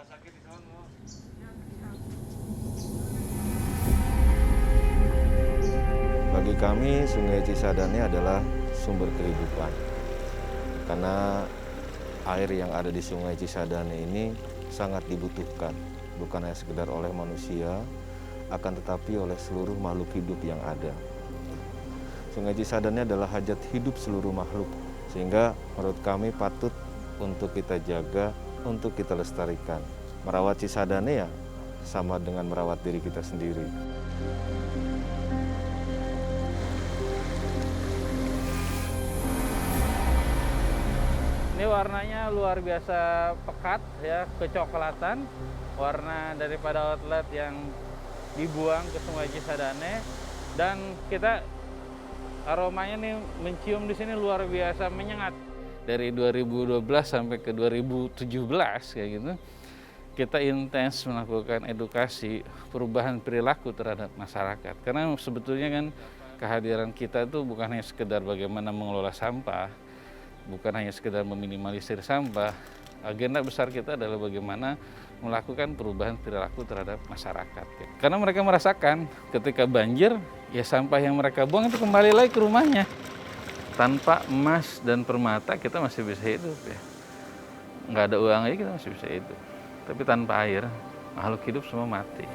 Bagi kami, Sungai Cisadane adalah sumber kehidupan. Karena air yang ada di Sungai Cisadane ini sangat dibutuhkan, bukan hanya sekedar oleh manusia, akan tetapi oleh seluruh makhluk hidup yang ada. Sungai Cisadane adalah hajat hidup seluruh makhluk, sehingga menurut kami patut untuk kita jaga, untuk kita lestarikan. Merawat Cisadane ya sama dengan merawat diri kita sendiri. Ini warnanya luar biasa pekat ya, kecoklatan. Warna daripada outlet yang dibuang ke Sungai Cisadane, dan kita aromanya nih mencium di sini luar biasa menyengat. Dari 2012 sampai ke 2017 kayak gitu, kita intens melakukan edukasi perubahan perilaku terhadap masyarakat. Karena sebetulnya kan kehadiran kita itu bukan hanya sekedar bagaimana mengelola sampah, bukan hanya sekedar meminimalisir sampah. Agenda besar kita adalah bagaimana melakukan perubahan perilaku terhadap masyarakat. Karena mereka merasakan ketika banjir, ya sampah yang mereka buang itu kembali lagi ke rumahnya. Tanpa emas dan permata kita masih bisa hidup ya. Nggak ada uang aja kita masih bisa hidup. Tapi tanpa air, makhluk hidup semua mati.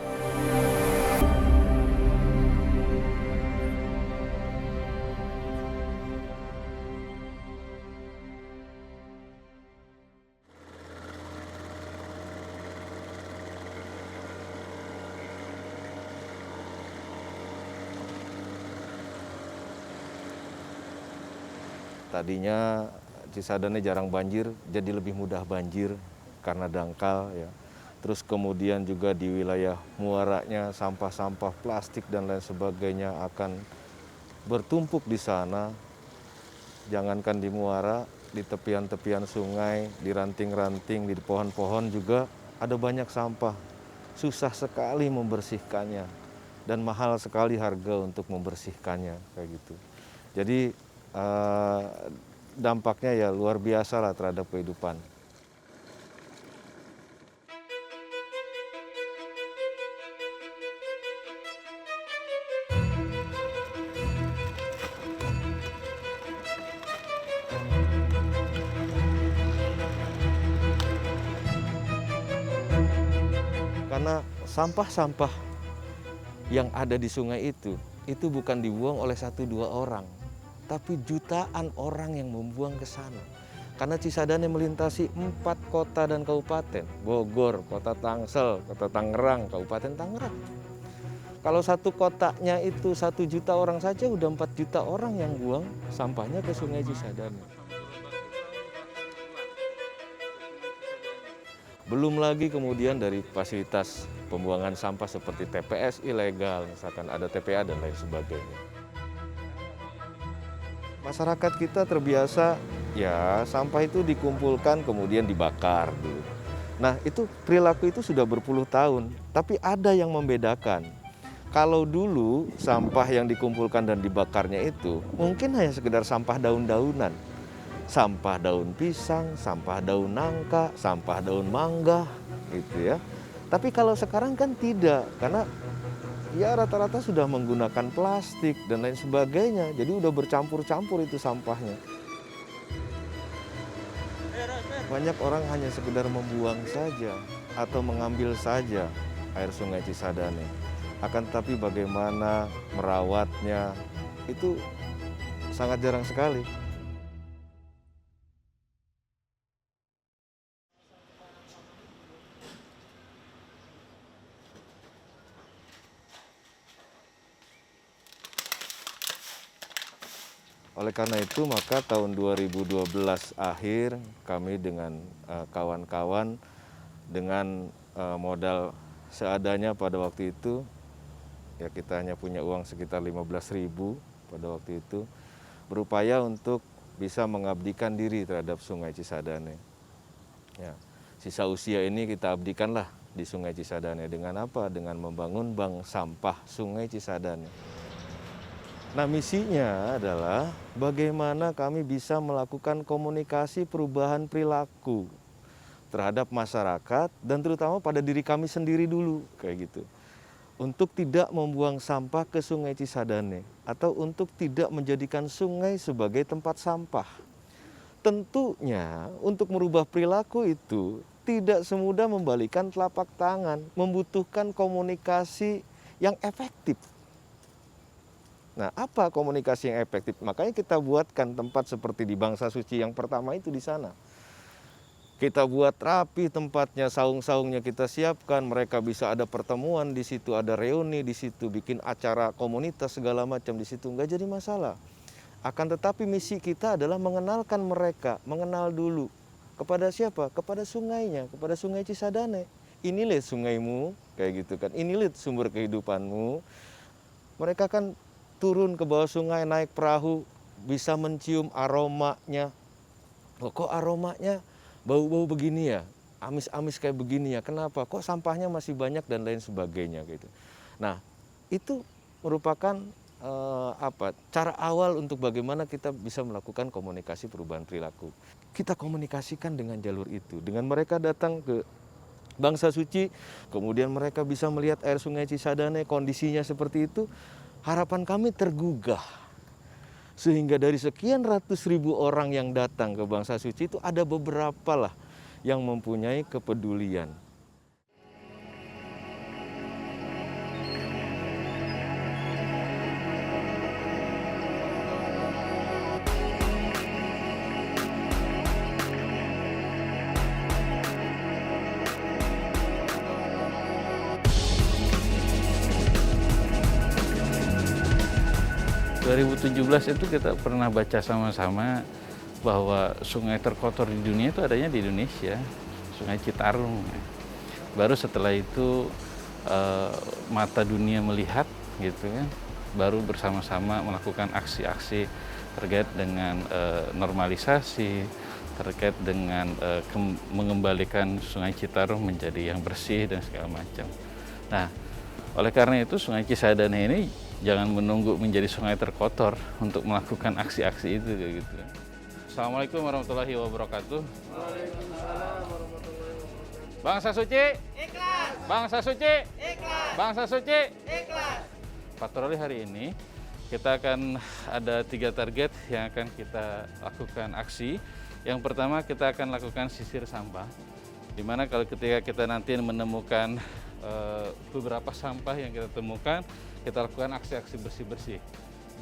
Tadinya Cisadane jarang banjir, jadi lebih mudah banjir karena dangkal ya. Terus kemudian juga di wilayah muaranya sampah-sampah plastik dan lain sebagainya akan bertumpuk di sana. Jangankan di muara, di tepian-tepian sungai, di ranting-ranting, di pohon-pohon juga ada banyak sampah. Susah sekali membersihkannya dan mahal sekali harga untuk membersihkannya kayak gitu. Jadi dampaknya ya luar biasa lah terhadap kehidupan. Karena sampah-sampah yang ada di sungai itu bukan dibuang oleh 1-2 orang, tapi jutaan orang yang membuang ke sana. Karena Cisadane melintasi 4 kota dan kabupaten, Bogor, Kota Tangsel, Kota Tangerang, Kabupaten Tangerang. Kalau satu kotanya itu 1 juta orang saja, udah 4 juta orang yang buang sampahnya ke Sungai Cisadane. Belum lagi kemudian dari fasilitas pembuangan sampah seperti TPS ilegal, misalkan ada TPA dan lain sebagainya. Masyarakat kita terbiasa ya sampah itu dikumpulkan kemudian dibakar dulu. Nah itu perilaku itu sudah berpuluh tahun, tapi ada yang membedakan. Kalau dulu sampah yang dikumpulkan dan dibakarnya itu mungkin hanya sekedar sampah daun-daunan. Sampah daun pisang, sampah daun nangka, sampah daun mangga gitu ya. Tapi kalau sekarang kan tidak, karena ya rata-rata sudah menggunakan plastik dan lain sebagainya. Jadi udah bercampur-campur itu sampahnya. Banyak orang hanya sekedar membuang saja atau mengambil saja air Sungai Cisadane. Akan tetapi bagaimana merawatnya itu sangat jarang sekali. Oleh karena itu maka tahun 2012 akhir kami dengan kawan-kawan dengan modal seadanya pada waktu itu, ya kita hanya punya uang sekitar 15.000 pada waktu itu, berupaya untuk bisa mengabdikan diri terhadap Sungai Cisadane. Ya, sisa usia ini kita abdikanlah di Sungai Cisadane dengan apa? Dengan membangun bank sampah Sungai Cisadane. Nah misinya adalah bagaimana kami bisa melakukan komunikasi perubahan perilaku terhadap masyarakat dan terutama pada diri kami sendiri dulu kayak gitu. Untuk tidak membuang sampah ke Sungai Cisadane atau untuk tidak menjadikan sungai sebagai tempat sampah. Tentunya untuk merubah perilaku itu tidak semudah membalikan telapak tangan, membutuhkan komunikasi yang efektif. Nah, apa komunikasi yang efektif? Makanya kita buatkan tempat seperti di Bangsa Suci yang pertama itu di sana. Kita buat rapi tempatnya, saung-saungnya kita siapkan, mereka bisa ada pertemuan di situ, ada reuni di situ, bikin acara komunitas segala macam di situ, nggak jadi masalah. Akan tetapi misi kita adalah mengenalkan mereka, mengenal dulu. Kepada siapa? Kepada sungainya, kepada Sungai Cisadane. Ini lihat sungaimu, kayak gitu kan, ini lihat sumber kehidupanmu. Mereka kan turun ke bawah sungai, naik perahu, bisa mencium aromanya. Oh, kok aromanya bau-bau begini ya, amis-amis kayak begini ya, kenapa? Kok sampahnya masih banyak dan lain sebagainya gitu. Nah, itu merupakan cara awal untuk bagaimana kita bisa melakukan komunikasi perubahan perilaku. Kita komunikasikan dengan jalur itu, dengan mereka datang ke Bangsa Suci, kemudian mereka bisa melihat air Sungai Cisadane, kondisinya seperti itu, harapan kami tergugah. Sehingga dari sekian ratus ribu orang yang datang ke Bangsa Suci itu ada beberapa lah yang mempunyai kepedulian. Dua 2017 itu kita pernah baca sama-sama bahwa sungai terkotor di dunia itu adanya di Indonesia, Sungai Citarum. Baru setelah itu mata dunia melihat gitu kan, baru bersama-sama melakukan aksi-aksi terkait dengan normalisasi, terkait dengan mengembalikan Sungai Citarum menjadi yang bersih dan segala macam. Nah, oleh karena itu Sungai Cisadane ini jangan menunggu menjadi sungai terkotor untuk melakukan aksi-aksi itu kayak gitu. Assalamualaikum warahmatullahi wabarakatuh. Waalaikumsalam warahmatullahi wabarakatuh. Bangsa Suci, Ikhlas, Bangsa Suci, ikhlas, Bangsa Suci. ikhlas. Patroli hari ini kita akan ada 3 target yang akan kita lakukan aksi. Yang pertama kita akan lakukan sisir sampah. Dimana kalau ketika kita nanti menemukan beberapa sampah yang kita temukan, kita lakukan aksi-aksi bersih-bersih.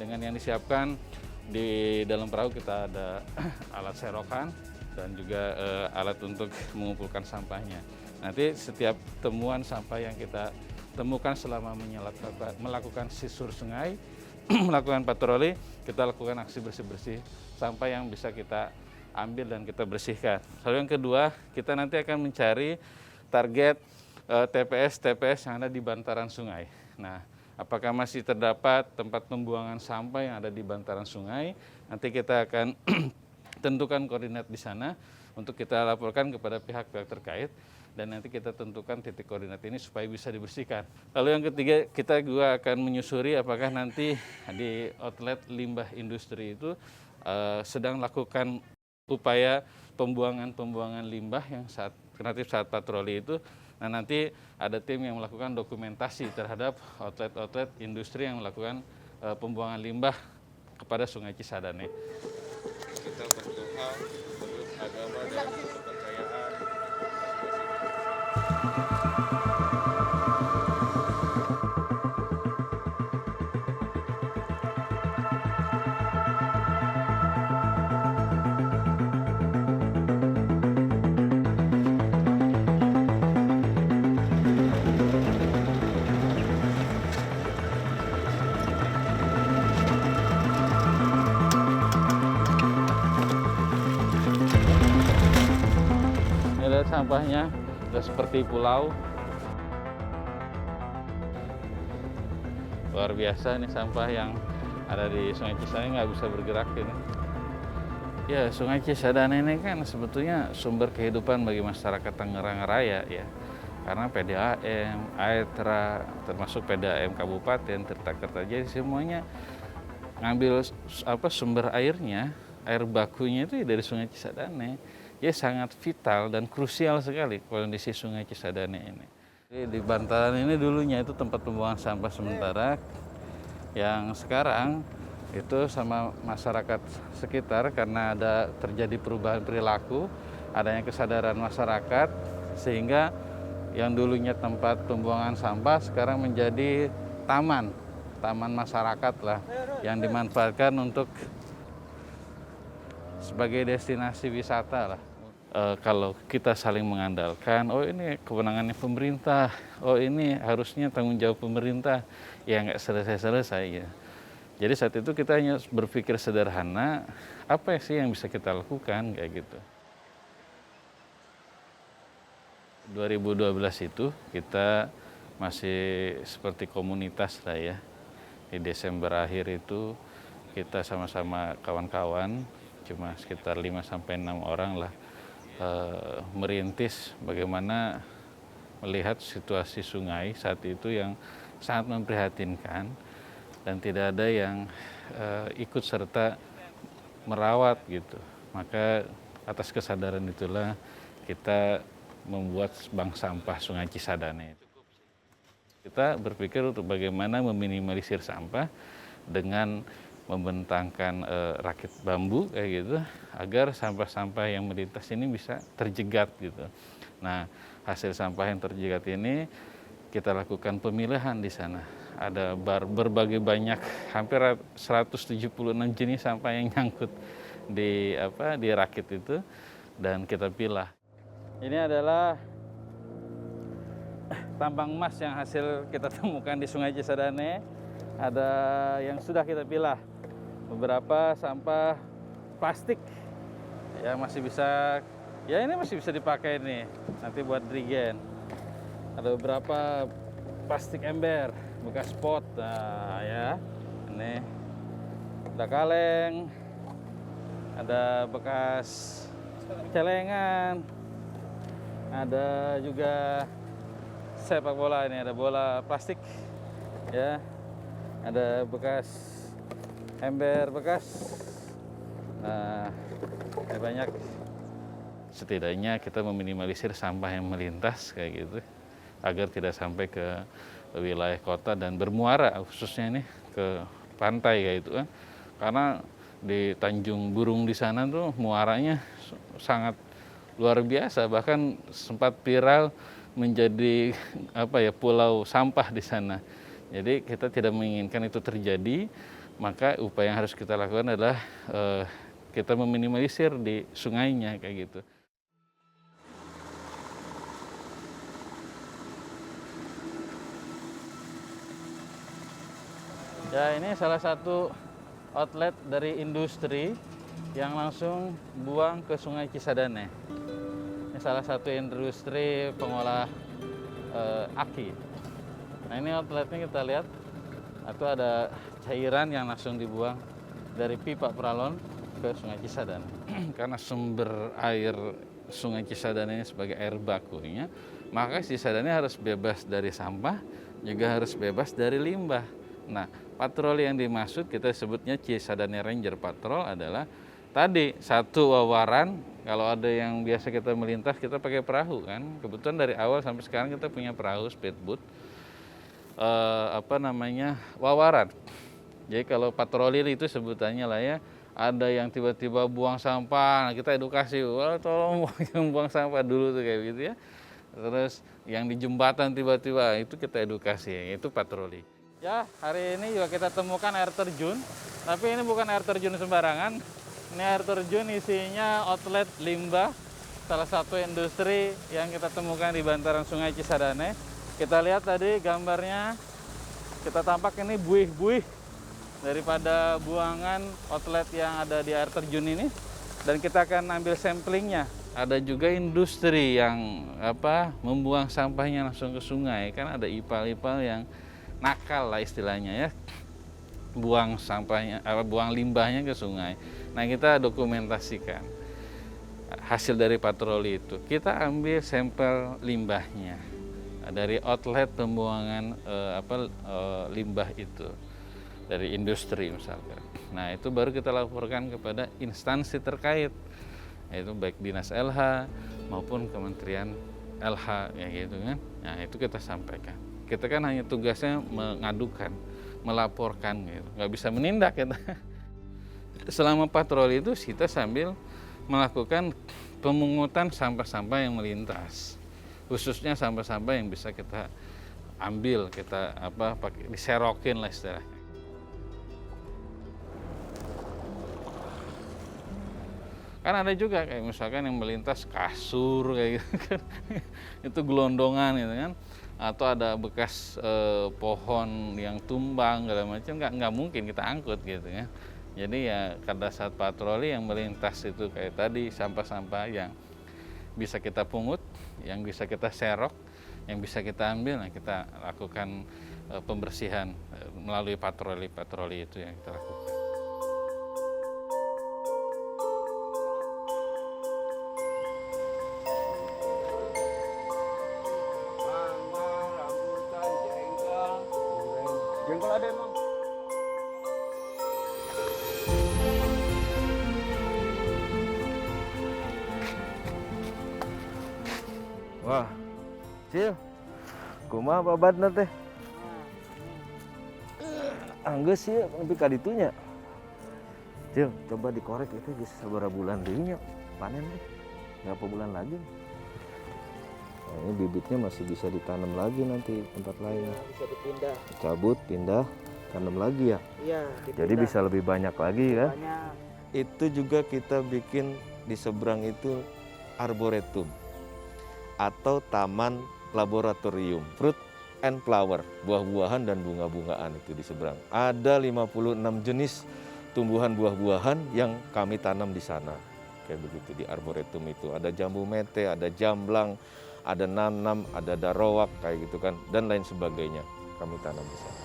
Dengan yang disiapkan di dalam perahu kita ada alat serokan dan juga alat untuk mengumpulkan sampahnya. Nanti setiap temuan sampah yang kita temukan selama melakukan sisir sungai, melakukan patroli, kita lakukan aksi bersih-bersih sampah yang bisa kita ambil dan kita bersihkan. Lalu yang kedua, kita nanti akan mencari target TPS yang ada di bantaran sungai. Nah, apakah masih terdapat tempat pembuangan sampah yang ada di bantaran sungai? Nanti kita akan tentukan koordinat di sana untuk kita laporkan kepada pihak-pihak terkait dan nanti kita tentukan titik koordinat ini supaya bisa dibersihkan. Lalu yang ketiga, kita juga akan menyusuri apakah nanti di outlet limbah industri itu sedang lakukan upaya pembuangan limbah yang saat patroli itu. Nah, nanti ada tim yang melakukan dokumentasi terhadap outlet industri yang melakukan pembuangan limbah kepada Sungai Cisadane. Kita berdoa menurut agama dan kepercayaan. Lihat sampahnya sudah seperti pulau. Luar biasa nih sampah yang ada di Sungai Cisadane, nggak bisa bergerak ini. Ya, Sungai Cisadane ini kan sebetulnya sumber kehidupan bagi masyarakat Tangerang Raya ya. Karena PDAM, AETRA, termasuk PDAM Kabupaten, Tirta Kertajati, semuanya ngambil sumber airnya, air bakunya itu dari Sungai Cisadane. ya sangat vital dan krusial sekali kondisi Sungai Cisadane ini. Di bantaran ini dulunya itu tempat pembuangan sampah sementara, yang sekarang itu sama masyarakat sekitar karena ada terjadi perubahan perilaku, adanya kesadaran masyarakat, sehingga yang dulunya tempat pembuangan sampah sekarang menjadi taman masyarakat lah, yang dimanfaatkan untuk sebagai destinasi wisata lah. Kalau kita saling mengandalkan, oh ini kewenangannya pemerintah, oh ini harusnya tanggung jawab pemerintah, ya nggak selesai-selesai ya. Jadi saat itu kita hanya berpikir sederhana, apa sih yang bisa kita lakukan kayak gitu. 2012 itu kita masih seperti komunitas lah ya. Di Desember akhir itu kita sama-sama kawan-kawan, cuma sekitar 5-6 orang lah, merintis bagaimana melihat situasi sungai saat itu yang sangat memprihatinkan dan tidak ada yang ikut serta merawat gitu. Maka atas kesadaran itulah kita membuat bank sampah Sungai Cisadane. Kita berpikir untuk bagaimana meminimalisir sampah dengan membentangkan rakit bambu kayak gitu agar sampah-sampah yang melintas ini bisa terjegat gitu. Nah, hasil sampah yang terjegat ini kita lakukan pemilihan di sana. Ada berbagai banyak, hampir 176 jenis sampah yang nyangkut di rakit itu dan kita pilah. Ini adalah tambang emas yang hasil kita temukan di Sungai Cisadane. Ada yang sudah kita pilah. Beberapa sampah plastik ya masih bisa, ya ini masih bisa dipakai nih nanti buat drigen. Ada beberapa plastik ember bekas pot, nah ya ini ada kaleng, ada bekas celengan, ada juga sepak bola, ini ada bola plastik ya, ada bekas ember bekas. Nah, ada banyak. Setidaknya kita meminimalisir sampah yang melintas kayak gitu agar tidak sampai ke wilayah kota dan bermuara, khususnya ini ke pantai kayak gitu kan. Karena di Tanjung Burung di sana tuh muaranya sangat luar biasa, bahkan sempat viral menjadi pulau sampah di sana. Jadi kita tidak menginginkan itu terjadi, maka upaya yang harus kita lakukan adalah kita meminimalisir di sungainya kayak gitu. Ya, ini salah satu outlet dari industri yang langsung buang ke Sungai Cisadane. Ini salah satu industri pengolah aki. Nah, ini outletnya kita lihat, itu ada cairan yang langsung dibuang dari pipa Pralon ke Sungai Cisadane. Karena sumber air Sungai Cisadane ini sebagai air bakunya, maka Cisadane harus bebas dari sampah, juga harus bebas dari limbah. Nah, patroli yang dimaksud kita sebutnya Cisadane Ranger Patrol adalah tadi satu wawaran. Kalau ada yang biasa kita melintas kita pakai perahu kan. Kebetulan dari awal sampai sekarang kita punya perahu speedboat. Wawaran. Jadi kalau patroli itu sebutannya lah ya, ada yang tiba-tiba buang sampah, nah kita edukasi, wah tolong buang sampah dulu tuh kayak gitu ya. Terus yang di jembatan tiba-tiba itu kita edukasi, itu patroli. Ya, hari ini juga kita temukan air terjun, tapi ini bukan air terjun sembarangan. Ini air terjun isinya outlet limbah, salah satu industri yang kita temukan di bantaran Sungai Cisadane. Kita lihat tadi gambarnya, kita tampak ini buih-buih daripada buangan outlet yang ada di air terjun ini. Dan kita akan ambil samplingnya. Ada juga industri yang membuang sampahnya langsung ke sungai, kan ada ipal-ipal yang nakal lah istilahnya ya, buang sampahnya, buang limbahnya ke sungai. Nah, kita dokumentasikan hasil dari patroli itu. Kita ambil sampel limbahnya dari outlet pembuangan limbah itu dari industri misalkan. Nah, itu baru kita laporkan kepada instansi terkait yaitu baik dinas LH maupun Kementerian LH ya gitu kan. Nah itu kita sampaikan. Kita kan hanya tugasnya mengadukan, melaporkan gitu, nggak bisa menindak kita. Selama patroli itu kita sambil melakukan pemungutan sampah-sampah yang melintas, khususnya sampah-sampah yang bisa kita ambil, kita pakai diserokin lah istilahnya. Kan ada juga kayak misalkan yang melintas kasur kayak gitu kan, itu gelondongan gitu kan, atau ada bekas pohon yang tumbang segala macam, nggak mungkin kita angkut gitu kan. Jadi ya pada saat patroli yang melintas itu kayak tadi sampah-sampah yang bisa kita pungut, yang bisa kita serok, yang bisa kita ambil, nah kita lakukan pembersihan melalui patroli itu yang kita lakukan. Jengkol ada emang. Wah, Cil, kumaha babatna teh? Anggeus sih, tapi kaditunya. Cil, coba dikorek itu geus sabaraha bulan deui nya panen teh. Berapa bulan lagi? Nah, ini bibitnya masih bisa ditanam lagi nanti tempat lain. Bisa dipindah. Cabut, pindah, tanam lagi ya. Iya, dipindah. Jadi bisa lebih banyak lagi kan? Banyak. Itu juga kita bikin di seberang itu arboretum atau taman laboratorium fruit and flower, buah-buahan dan bunga-bungaan itu di seberang. Ada 56 jenis tumbuhan buah-buahan yang kami tanam di sana. Kayak begitu di arboretum itu. Ada jambu mete, ada jamblang, ada nanam, ada daroak kayak gitu kan, dan lain sebagainya kami tanam di sana.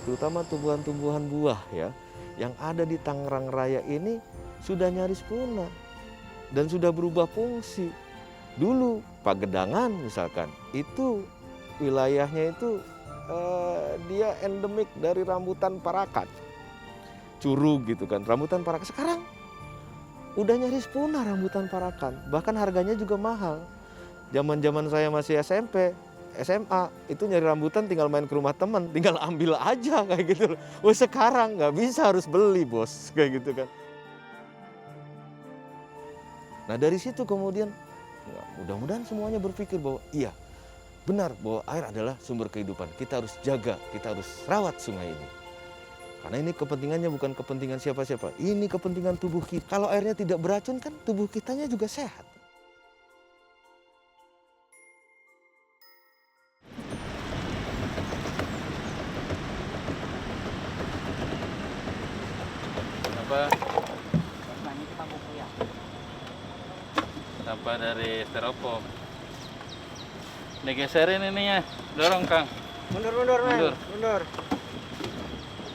Terutama tumbuhan-tumbuhan buah ya, yang ada di Tangerang Raya ini sudah nyaris punah dan sudah berubah fungsi. Dulu Pagedangan misalkan, itu wilayahnya itu dia endemik dari rambutan parakat, curug gitu kan, rambutan parakat. Sekarang udah nyaris punah rambutan parakan, bahkan harganya juga mahal. Zaman-zaman saya masih SMP, SMA, itu nyari rambutan tinggal main ke rumah teman, tinggal ambil aja kayak gitu. Wah sekarang nggak bisa, harus beli bos, kayak gitu kan. Nah dari situ kemudian, mudah-mudahan semuanya berpikir bahwa iya, benar bahwa air adalah sumber kehidupan. Kita harus jaga, kita harus rawat sungai ini. Karena ini kepentingannya bukan kepentingan siapa-siapa, ini kepentingan tubuh kita. Kalau airnya tidak beracun kan tubuh kitanya juga sehat. Sampah dari styrofoam. Digeserin ininya, dorong Kang. Mundur.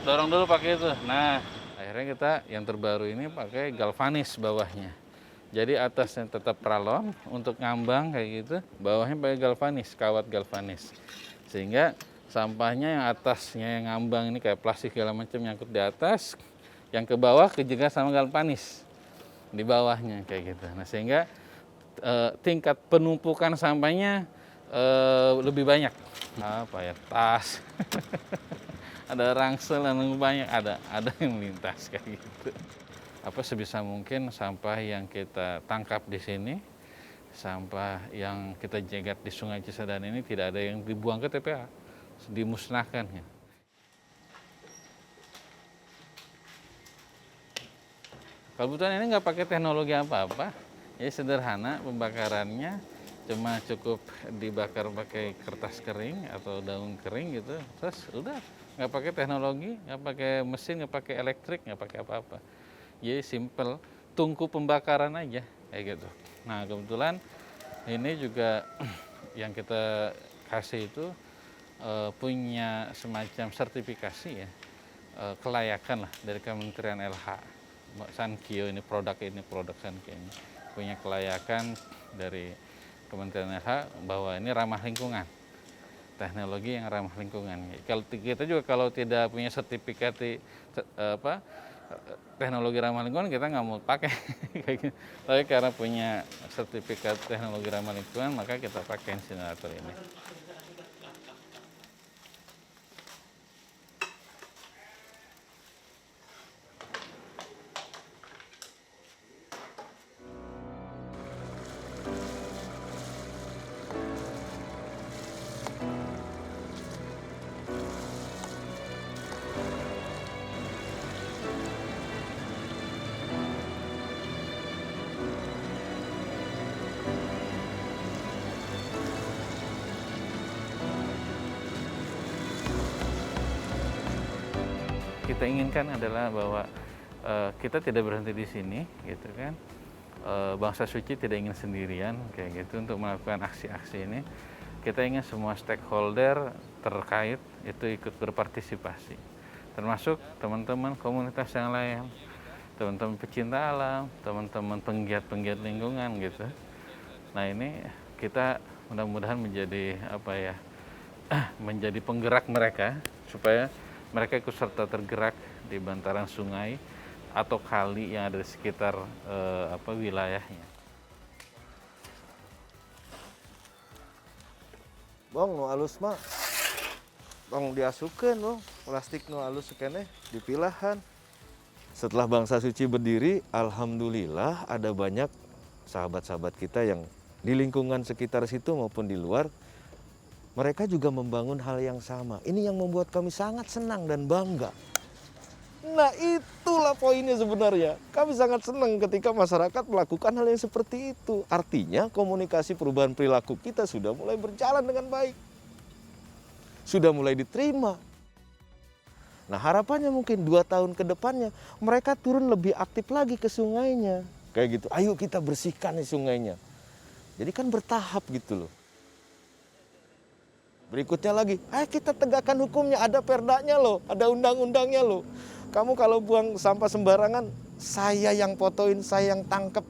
Dorong dulu pakai itu. Nah, akhirnya kita yang terbaru ini pakai galvanis bawahnya. Jadi atasnya tetap pralon untuk ngambang kayak gitu, bawahnya pakai galvanis, kawat galvanis. Sehingga sampahnya yang atasnya yang ngambang ini kayak plastik segala macam nyangkut di atas, yang ke bawah kejegat sama galvanis di bawahnya kayak gitu. Nah, sehingga tingkat penumpukan sampahnya lebih banyak. Apa ya, tas, ada rangsel dan lebih banyak, ada yang melintas kayak gitu. Apa sebisa mungkin sampah yang kita tangkap di sini, sampah yang kita jegat di Sungai Cisadane ini tidak ada yang dibuang ke TPA, dimusnahkan ya. Kebetulan ini nggak pakai teknologi apa-apa, ya sederhana pembakarannya, cuma cukup dibakar pakai kertas kering atau daun kering gitu, terus udah nggak pakai teknologi, nggak pakai mesin, nggak pakai elektrik, nggak pakai apa-apa. Jadi simple, tungku pembakaran aja kayak gitu. Nah kebetulan ini juga yang kita kasih itu punya semacam sertifikasi ya, kelayakan lah dari Kementerian LH. Sankyo ini produk Sankyo ini punya kelayakan dari Kementerian LH bahwa ini ramah lingkungan, teknologi yang ramah lingkungan. Kalau kita juga kalau tidak punya sertifikat teknologi ramah lingkungan kita nggak mau pakai kayak gitu. Tapi karena punya sertifikat teknologi ramah lingkungan maka kita pakai insinerator ini. Kita inginkan adalah bahwa kita tidak berhenti di sini, gitu kan. Bangsa Suci tidak ingin sendirian kayak gitu untuk melakukan aksi-aksi ini. Kita ingin semua stakeholder terkait itu ikut berpartisipasi, termasuk teman-teman komunitas yang lain, teman-teman pecinta alam, teman-teman penggiat-penggiat lingkungan gitu. Nah ini kita mudah-mudahan menjadi menjadi penggerak mereka supaya mereka ikut serta tergerak di bantaran sungai atau kali yang ada di sekitar wilayahnya. Bang, nu alus mah bang diasukeun bang, plastik nu alus keneh dipilahan. Setelah Bangsa Suci berdiri, alhamdulillah ada banyak sahabat-sahabat kita yang di lingkungan sekitar situ maupun di luar, mereka juga membangun hal yang sama. Ini yang membuat kami sangat senang dan bangga. Nah itulah poinnya sebenarnya. Kami sangat senang ketika masyarakat melakukan hal yang seperti itu. Artinya komunikasi perubahan perilaku kita sudah mulai berjalan dengan baik. Sudah mulai diterima. Nah harapannya mungkin 2 tahun ke depannya mereka turun lebih aktif lagi ke sungainya. Kayak gitu, ayo kita bersihkan nih sungainya. Jadi kan bertahap gitu loh. Berikutnya lagi, ayo kita tegakkan hukumnya, ada perdanya loh, ada undang-undangnya loh. Kamu kalau buang sampah sembarangan, saya yang fotoin, saya yang tangkep.